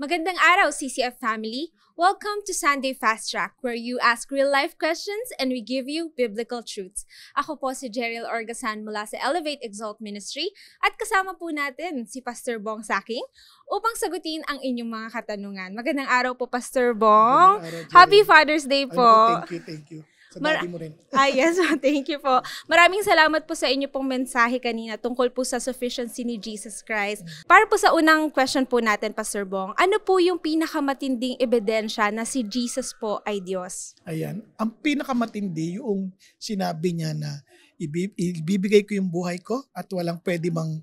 Magandang araw, CCF family! Welcome to Sunday Fast Track, where you ask real-life questions and we give you biblical truths. Ako po si Jeriel Orgasan mula sa Elevate Exalt Ministry at kasama po natin si Pastor Bong Saking upang sagutin ang inyong mga katanungan. Magandang araw po, Pastor Bong! Happy Father's Day po! Thank you. Sa daddy mo rin. Yes, thank you po. Maraming salamat po sa inyo pong mensahe kanina tungkol po sa sufficiency ni Jesus Christ. Para po sa unang question po natin, Pastor Bong, ano po yung pinakamatinding ebidensya na si Jesus po ay Diyos? Ayan. Ang pinakamatindi yung sinabi niya na ibibigay ko yung buhay ko at walang pwede mang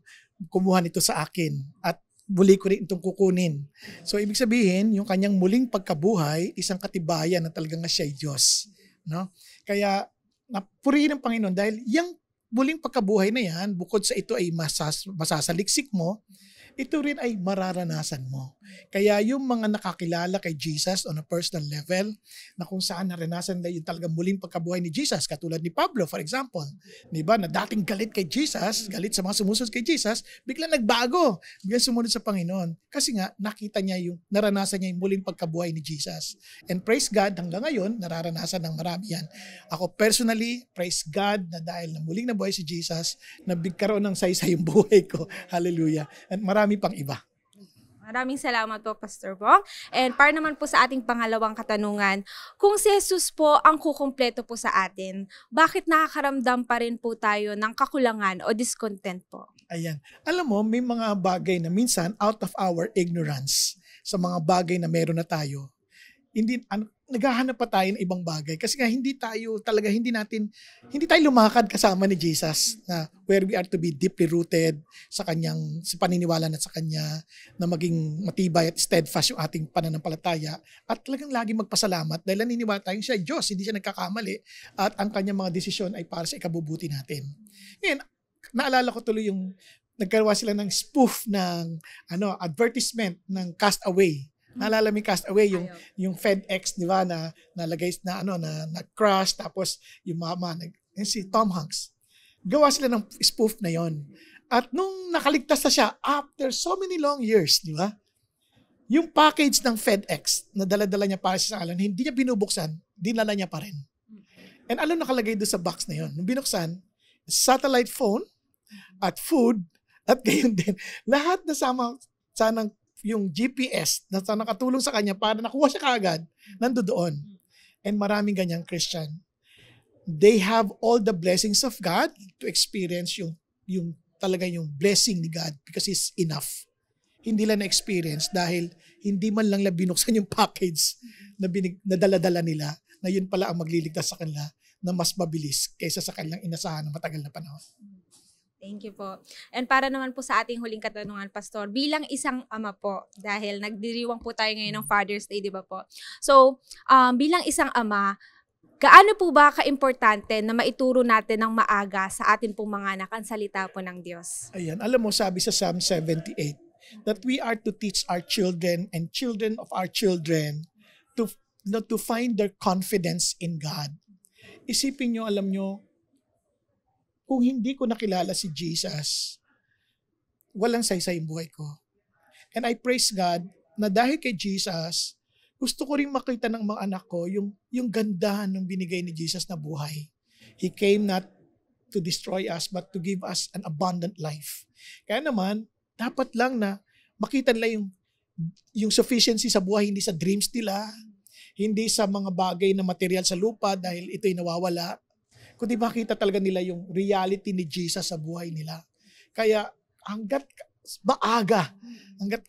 kumuha nito sa akin at muli ko rin itong kukunin. So, ibig sabihin, yung kanyang muling pagkabuhay, isang katibayan na talagang siya ay Diyos. No? Kaya napurihin ng Panginoon dahil yung muling pagkabuhay na yan, bukod sa ito ay masasaliksik mo, ito rin ay mararanasan mo. Kaya yung mga nakakilala kay Jesus on a personal level, na kung saan naranasan na yung talagang muling pagkabuhay ni Jesus, katulad ni Pablo, for example, di ba, na dating galit kay Jesus, galit sa mga sumusunod kay Jesus, biglang nagbago, biglang sumunod sa Panginoon. Kasi nga, nakita niya yung, naranasan niya yung muling pagkabuhay ni Jesus. And praise God, hanggang ngayon, nararanasan ng marami yan. Ako personally, praise God na dahil na muling nabuhay si Jesus, nabigkaroon ng saysay yung buhay ko. Hallelujah. And marami pang iba. Maraming salamat po, Pastor Bong. And para naman po sa ating pangalawang katanungan, kung si Jesus po ang kukumpleto po sa atin, bakit nakakaramdam pa rin po tayo ng kakulangan o discontent po? Ayan. Alam mo, may mga bagay na minsan out of our ignorance sa mga bagay na meron na tayo. Naghahanap pa tayo ng ibang bagay kasi nga hindi tayo lumakad kasama ni Jesus na where we are to be deeply rooted sa paniniwala at sa kanya, na maging matibay at steadfast yung ating pananampalataya at talagang lagi magpasalamat dahil naniniwala tayong siya ay Diyos, hindi siya nagkakamali at ang kanyang mga desisyon ay para sa ikabubuti natin. Ngayon, naalala ko tuloy yung nagkaroon sila ng spoof ng advertisement ng Castaway. Naalala mo yung Castaway, yung FedEx, di ba, na nalagay na crash, tapos yung mama, si Tom Hanks. Gawa sila ng spoof na yon. At nung nakaligtas na siya, after so many long years, di ba, yung package ng FedEx na dala-dala niya para sa alan, hindi niya binubuksan, dinala niya pa rin. And ano nakalagay doon sa box na yon? Nung binuksan, satellite phone, at food, at gayon din. Lahat na sanang yung GPS na nakatulong sa kanya para nakuha siya kaagad, nandoon. And maraming ganyang Christian. They have all the blessings of God to experience yung talaga yung blessing ni God because it's enough. Hindi lang na-experience dahil hindi man lang binuksan yung package na dala-dala nila na yun pala ang magliligtas sa kanila na mas mabilis kaysa sa kanilang inasahan ng matagal na panahon. Thank you po. And para naman po sa ating huling katanungan, Pastor, bilang isang ama po, dahil nagdiriwang po tayo ngayon ng Father's Day, di ba po? So, bilang isang ama, gaano po ba kaimportante na maituro natin ng maaga sa atin pong mga anak ang salita po ng Diyos? Ayan, alam mo, sabi sa Psalm 78, that we are to teach our children and children of our children to find their confidence in God. Isipin nyo, alam nyo, kung hindi ko nakilala si Jesus, walang saysay yung buhay ko. And I praise God na dahil kay Jesus, gusto ko rin makita ng mga anak ko yung ganda ng binigay ni Jesus na buhay. He came not to destroy us, but to give us an abundant life. Kaya naman, dapat lang na makita nila yung sufficiency sa buhay, hindi sa dreams nila, hindi sa mga bagay na material sa lupa dahil ito'y nawawala, kundi makita talaga nila yung reality ni Jesus sa buhay nila. Kaya hanggat maaga, hanggat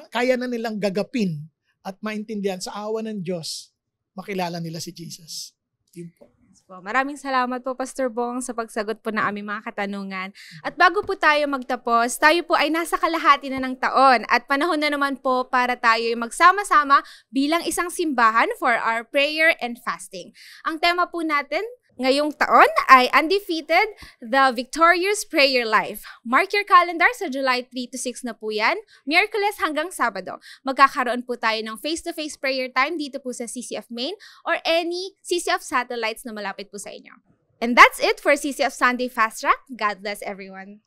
kaya na nilang gagapin at maintindihan sa awa ng Diyos, makilala nila si Jesus. Yun po. Maraming salamat po, Pastor Bong, sa pagsagot po na aming mga katanungan. At bago po tayo magtapos, tayo po ay nasa kalahati na ng taon at panahon na naman po para tayo magsama-sama bilang isang simbahan for our prayer and fasting. Ang tema po natin ngayong taon ay Undefeated, the Victorious Prayer Life. Mark your calendar sa July 3 to 6 na po yan, Miyerkules hanggang Sabado. Magkakaroon po tayo ng face-to-face prayer time dito po sa CCF Main or any CCF satellites na malapit po sa inyo. And that's it for CCF Sunday Fast Track. God bless everyone.